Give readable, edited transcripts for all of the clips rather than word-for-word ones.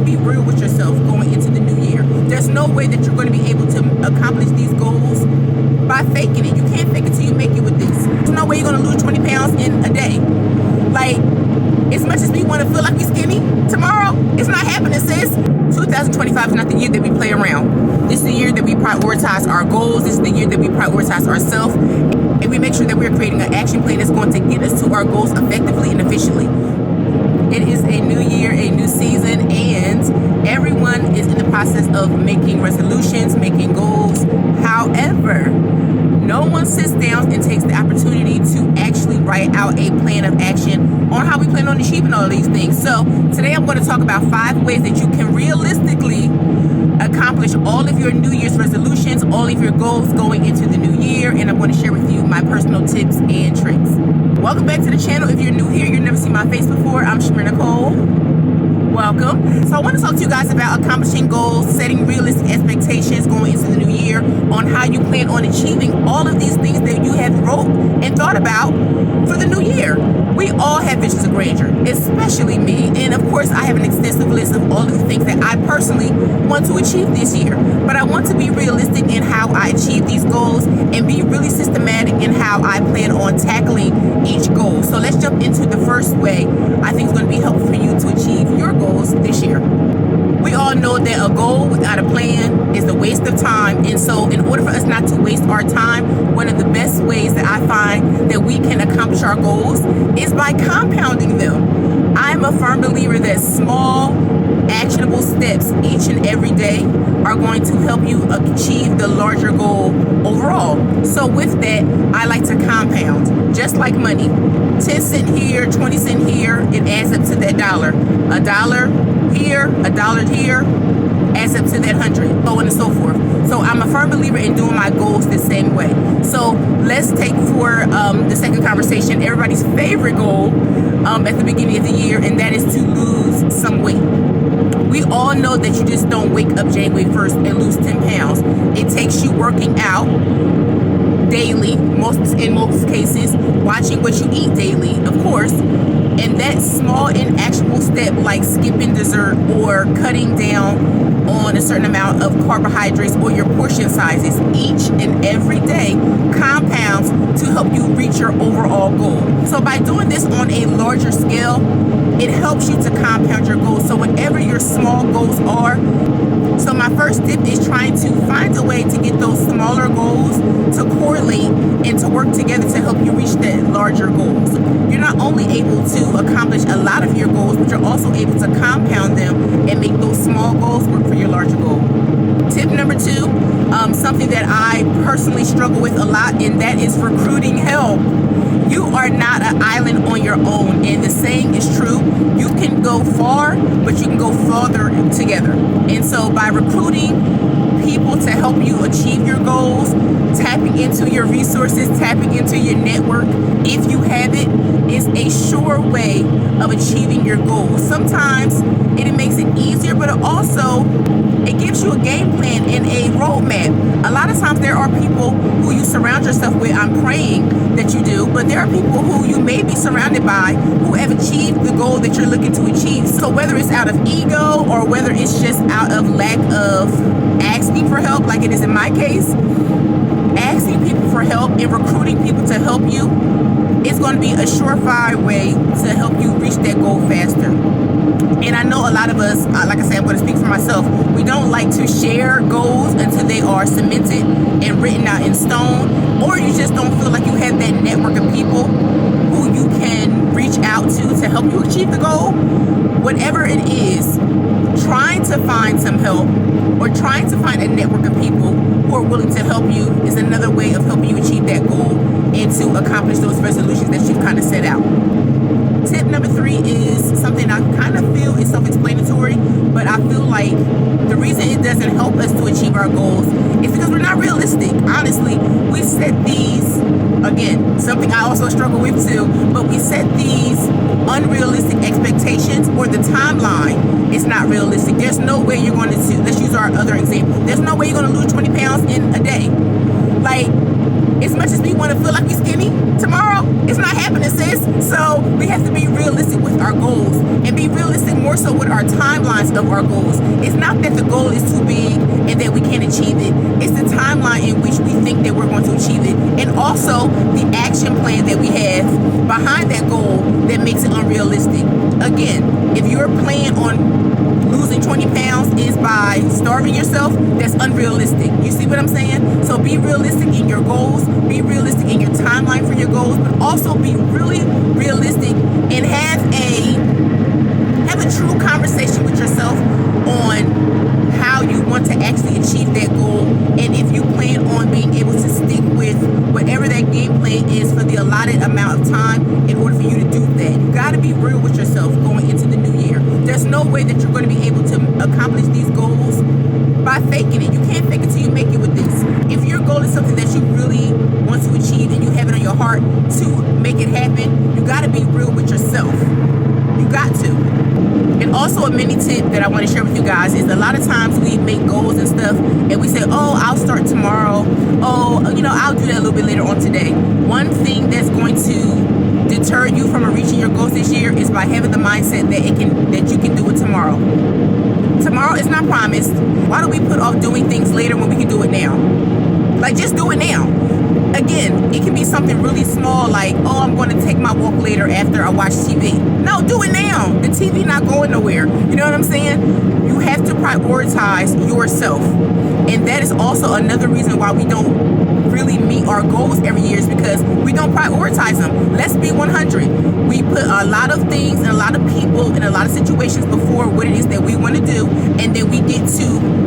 be real with yourself going into the new year. There's no way that you're going to be able to accomplish these goals by faking it. You can't fake it till you make it with this. There's no way you're going to lose 20 pounds in a day. Like, as much as we want to feel like we're skinny tomorrow, it's not happening, sis. 2025 is not the year that we play around. This is the year that we prioritize our goals. This is the year that we prioritize ourselves. And we make sure that we're creating an action plan that's going to get us to our goals effectively and efficiently. It is a new year, a new season, and everyone is in the process of making resolutions, making goals. However, no one sits down and takes the opportunity to actually write out a plan of action on how we plan on achieving all of these things. So today I'm going to talk about 5 ways that you can realistically accomplish all of your New Year's resolutions, all of your goals going into the new year, and I'm going to share with you my personal tips and tricks. Welcome back to the channel. If you're new here, you've never seen my face before, I'm ChimereNicole. Welcome. So I want to talk to you guys about accomplishing goals, setting realistic expectations going into the new year, on how you plan on achieving all of these things that you have wrote and thought about for the new year. We all have visions of grandeur, especially me. And of course, I have an extensive list of all of the things that I personally want to achieve this year. But I want to be realistic in how I achieve these goals and be really systematic in how I plan on tackling each goal. So let's jump into the first way I think is going to be helpful for you to achieve your goals this year. We all know that a goal without a plan is a waste of time. And so in order for us not to waste our time, one of the best ways that I find that we can accomplish our goals is by compounding them. I'm a firm believer that small, actionable steps each and every day are going to help you achieve the larger goal overall. So with that, I like to compound, just like money. 10 cents here, 20 cents here, it adds up to that dollar. A dollar here, a dollar here, adds up to that 100, so on and so forth. So I'm a firm believer in doing my goals the same way. So let's take for the second conversation everybody's favorite goal at the beginning of the year, and that is to lose some weight. We all know that you just don't wake up January 1st and lose 10 pounds. It takes you working out daily, in most cases, watching what you eat daily, of course, and that small and actionable step like skipping dessert or cutting down on a certain amount of carbohydrates or your portion sizes each and every day compounds to help you reach your overall goal. So by doing this on a larger scale, it helps you to compound your goals. So whatever your small goals are, so my first tip is trying to find a way to get those smaller goals to correlate and to work together to help you reach that larger goals. You're not only able to accomplish a lot of your goals, but you're also able to compound them and make those small goals work for your larger goal. Tip number 2, something that I personally struggle with a lot, and that is recruiting help. You are not an island on your own, and the saying is true. You can go far, but you can go farther together. And so by recruiting people to help you achieve your goals, tapping into your resources, tapping into your network, if you have it, is a sure way of achieving your goals. Sometimes it makes it easier, but it gives you a game plan and a roadmap. A lot of times there are people who you surround yourself with. I'm praying that you do, but there are people who you may be surrounded by who have achieved the goal that you're looking to achieve. So whether it's out of ego or whether it's just out of lack of asking for help, like it is in my case, asking people for help and recruiting people to help you is going to be a surefire way to help you reach that goal faster. And I know a lot of us, like I said, I'm going to speak for myself, we don't like to share goals until they are cemented and written out in stone, or you just don't feel like you have that network of people who you can reach out to help you achieve the goal. Whatever it is, trying to find some help or trying to find a network of people who are willing to help you is another way of helping you achieve that goal and to accomplish those resolutions that you've kind of set out. Tip number 3 is something I kind of feel is self-explanatory, but I feel like the reason it doesn't help us to achieve our goals is because we're not realistic. Honestly, we set these, again, something I also struggle with too, but we set these unrealistic expectations, or the timeline is not realistic. There's no way you're going to, let's use our other example. There's no way you're going to lose 20 pounds in a day. Like, As much as we want to feel like we're skinny tomorrow, it's not happening, sis. So we have to be realistic with our goals and be realistic more so with our timelines of our goals. It's not that the goal is too big and that we can't achieve it. It's the timeline in which we think that we're going to achieve it, and also the action plan that we have behind that goal that makes it unrealistic. Again, if your plan on losing 20 pounds is by starving yourself, that's unrealistic. You see what I'm saying? So be realistic in your goals, be realistic in your timeline for your goals, but also be really realistic and have a true conversation with yourself on how you want to actually achieve that goal, and if you plan on being able to stick with whatever that game plan is for the allotted amount of time in order for you to do that. You got to be real with yourself going into the new year. There's no way that you're going to be able to accomplish these goals by faking it. You can't fake it till you make it with this. If your goal is something that you really want to achieve and you have it on your heart to make it happen, you got to be real with yourself. You got to. And also a mini tip that I want to share with you guys is a lot of times we make goals and stuff and we say, oh, I'll start tomorrow. Oh, I'll do that a little bit later on today. One thing that's going to deter you from reaching your goals this year is by having the mindset that you can do it tomorrow. Tomorrow is not promised. Why do we put off doing things later when we can do it now? Like, just do it now. Again, it can be something really small like, oh, I'm going to take my walk later after I watch TV. No, do it now. The TV not going nowhere. You know what I'm saying? You have to prioritize yourself. And that is also another reason why we don't really meet our goals every year, is because we don't prioritize them. Let's be 100. We put a lot of things and a lot of people in a lot of situations before what it is that we want to do. And then we get to,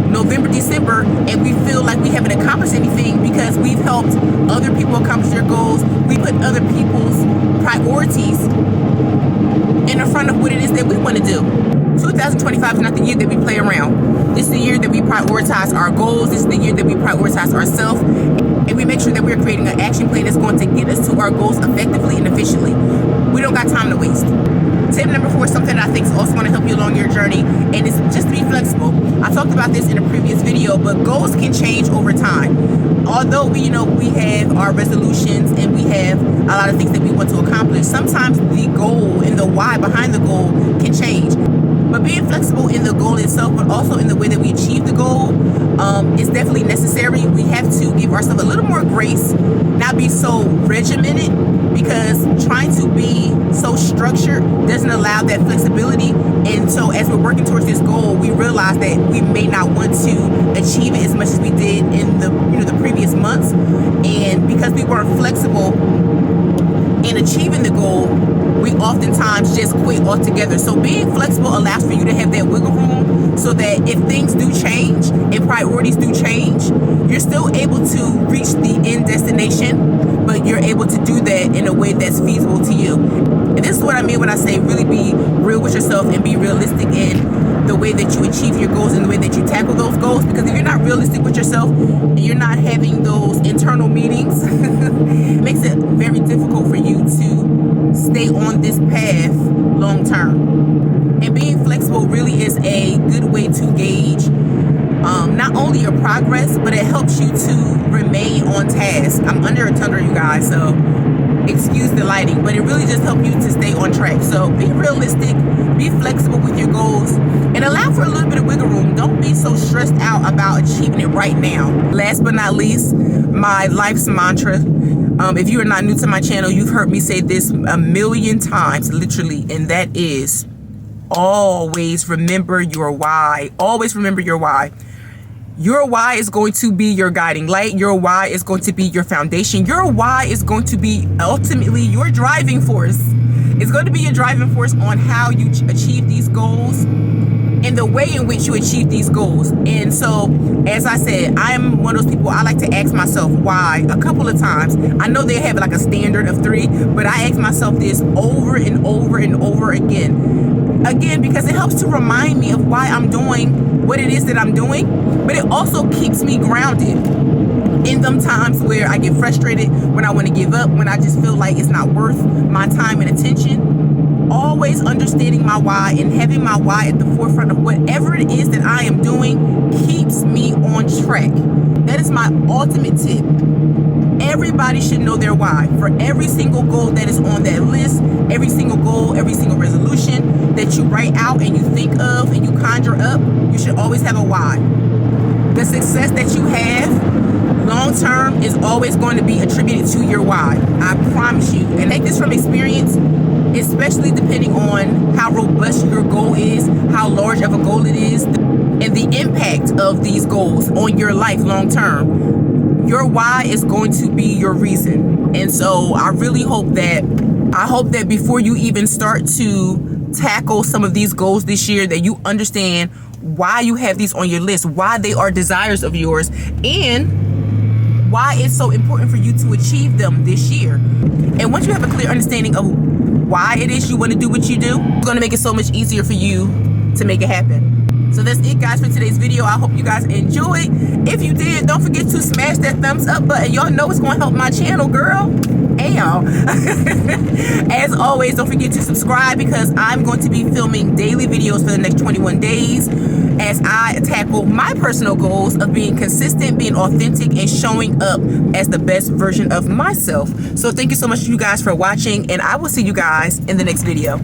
November, December, and we feel like we haven't accomplished anything because we've helped other people accomplish their goals. We put other people's priorities in front of what it is that we want to do. 2025 is not the year that we play around. This is the year that we prioritize our goals. This is the year that we prioritize ourselves, and we make sure that we're creating an action plan that's going to get us to our goals effectively and efficiently. We don't got time to waste. Tip number 4 is something that I think is also going to help you along your journey, and it's just to be flexible. I talked about this in a previous video, but goals can change over time. Although we have our resolutions and we have a lot of things that we want to accomplish, sometimes the goal and the why behind the goal can change. But being flexible in the goal itself, but also in the way that we achieve the goal, is definitely necessary. We have to give ourselves a little more grace, not be so regimented, because trying to be so structured doesn't allow that flexibility. And so as we're working towards this goal, we realize that we may not want to achieve it as much as we did in the previous months. And because we weren't flexible in achieving the goal, we oftentimes just quit altogether. So being flexible allows for you to have that wiggle room, so that if things do change, if priorities do change, you're still able to reach the end destination, but you're able to do that in a way that's feasible to you. And this is what I mean when I say really be real with yourself and be realistic in the way that you achieve your goals and the way that you tackle those goals. Because if you're not realistic with yourself and you're not having those internal meetings, it makes it very difficult for you to stay on this path long term. And being flexible really is a good way to gauge not only your progress, but it helps you to remain on task. I'm under a tunnel, you guys, so excuse the lighting, but it really just helps you to stay on track. So be realistic, be flexible with your goals, and allow for a little bit of wiggle room. Don't be so stressed out about achieving it right now. Last but not least, my life's mantra. If you are not new to my channel, you've heard me say this a million times, literally, and that is always remember your why. Always remember your why. Your why is going to be your guiding light. Your why is going to be your foundation. Your why is going to be ultimately your driving force. It's going to be your driving force on how you achieve these goals and the way in which you achieve these goals. And so, as I said, I'm one of those people, I like to ask myself why a couple of times. I know they have like a standard of 3, but I ask myself this over and over and over again. Again, because it helps to remind me of why I'm doing what it is that I'm doing, but it also keeps me grounded in them times where I get frustrated, when I want to give up, when I just feel like it's not worth my time and attention. always understanding my why and having my why at the forefront of whatever it is that I am doing keeps me on track. That is my ultimate tip. Everybody should know their why. For every single goal that is on that list, every single goal, every single resolution that you write out and you think of and you conjure up, you should always have a why. The success that you have long term is always going to be attributed to your why. I promise you. And take this from experience, especially depending on how robust your goal is, how large of a goal it is, and the impact of these goals on your life long term. Your why is going to be your reason. And so I really hope that before you even start to tackle some of these goals this year, that you understand why you have these on your list, why they are desires of yours, and why it's so important for you to achieve them this year. And once you have a clear understanding of why it is you want to do what you do, it's going to make it so much easier for you to make it happen. So that's it, guys, for today's video. I hope you guys enjoyed. If you did, don't forget to smash that thumbs up button. Y'all know it's going to help my channel, girl. Hey, y'all. As always, don't forget to subscribe, because I'm going to be filming daily videos for the next 21 days as I tackle my personal goals of being consistent, being authentic, and showing up as the best version of myself. So thank you so much, you guys, for watching, and I will see you guys in the next video.